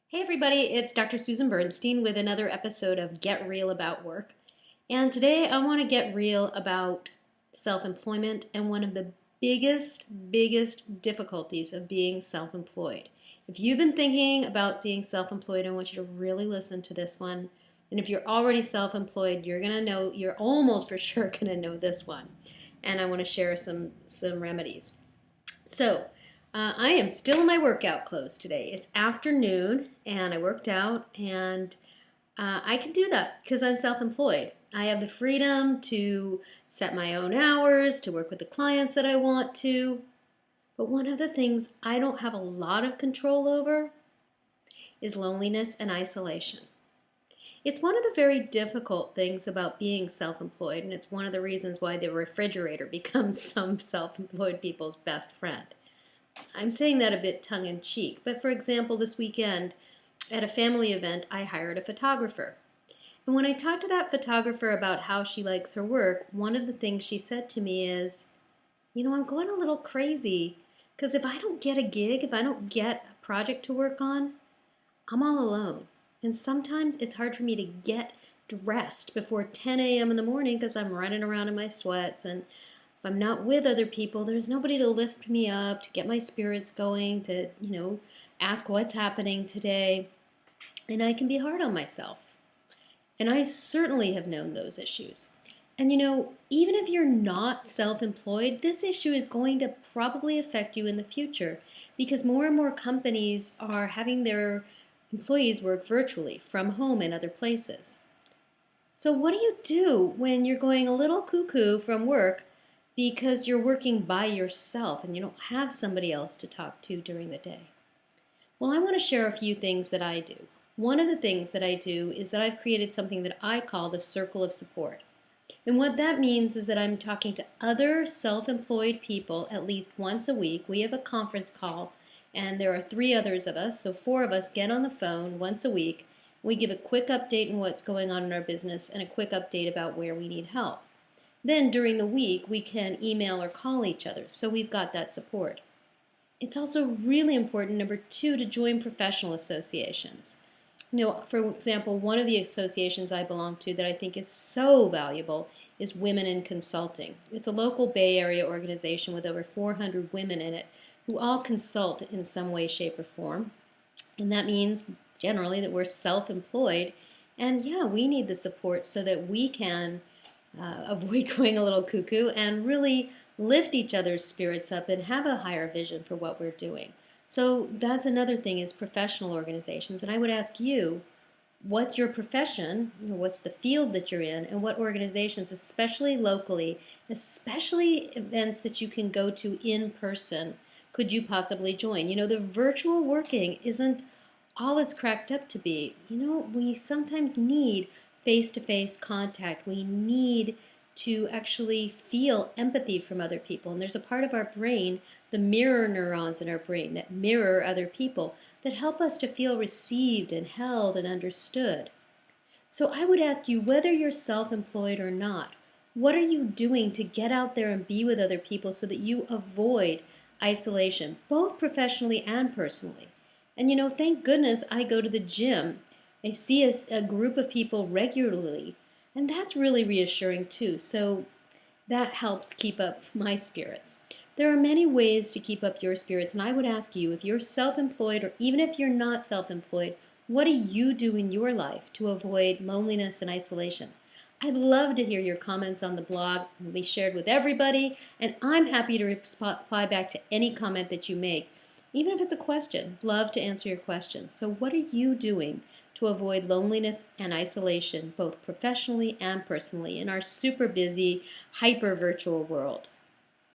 Hey everybody, it's Dr. Susan Bernstein with another episode of Get Real About Work. And today I want to get real about self-employment and one of the biggest difficulties of being self-employed. If you've been thinking about being self-employed, I want you to really listen to this one. And if you're already self-employed, you're almost for sure going to know this one. And I want to share some remedies. So, I am still in my workout clothes today. It's afternoon and I worked out, and I can do that because I'm self-employed. I have the freedom to set my own hours, to work with the clients that I want to. But one of the things I don't have a lot of control over is loneliness and isolation. It's one of the very difficult things about being self-employed, and it's one of the reasons why the refrigerator becomes some self-employed people's best friend. I'm saying that a bit tongue-in-cheek, but for example, this weekend at a family event, I hired a photographer. And when I talked to that photographer about how she likes her work, one of the things she said to me is, I'm going a little crazy because if I don't get a gig, if I don't get a project to work on, I'm all alone. And sometimes it's hard for me to get dressed before 10 a.m. in the morning because I'm running around in my sweats, and if I'm not with other people, there's nobody to lift me up, to get my spirits going, to, ask what's happening today. And I can be hard on myself. And I certainly have known those issues. And even if you're not self-employed, this issue is going to probably affect you in the future because more and more companies are having their employees work virtually from home and other places. So what do you do when you're going a little cuckoo from work because you're working by yourself and you don't have somebody else to talk to during the day? Well, I want to share a few things that I do. One of the things that I do is that I've created something that I call the circle of support. And what that means is that I'm talking to other self-employed people at least once a week. We have a conference call, and there are 3 others of us, so 4 of us get on the phone once a week. We give a quick update on what's going on in our business and a quick update about where we need help. Then during the week, we can email or call each other, so we've got that support. It's also really important, number 2, to join professional associations. For example, one of the associations I belong to that I think is so valuable is Women in Consulting. It's a local Bay Area organization with over 400 women in it who all consult in some way, shape, or form. And that means generally that we're self-employed, and yeah, we need the support so that we can avoid going a little cuckoo and really lift each other's spirits up and have a higher vision for what we're doing. So that's another thing, is professional organizations. And I would ask you, what's your profession, what's the field that you're in, and what organizations, especially locally, especially events that you can go to in person, could you possibly join? The virtual working isn't all it's cracked up to be. We sometimes need face-to-face contact. We need to actually feel empathy from other people. And there's a part of our brain, the mirror neurons in our brain, that mirror other people, that help us to feel received and held and understood. So I would ask you, whether you're self-employed or not, what are you doing to get out there and be with other people so that you avoid isolation, both professionally and personally? And thank goodness I go to the gym. I see a group of people regularly, and that's really reassuring too. So that helps keep up my spirits. There are many ways to keep up your spirits, and I would ask you, if you're self-employed or even if you're not self-employed, what do you do in your life to avoid loneliness and isolation? I'd love to hear your comments on the blog. It'll be shared with everybody, and I'm happy to reply back to any comment that you make. Even if it's a question, love to answer your questions. So what are you doing to avoid loneliness and isolation, both professionally and personally, in our super busy, hyper virtual world?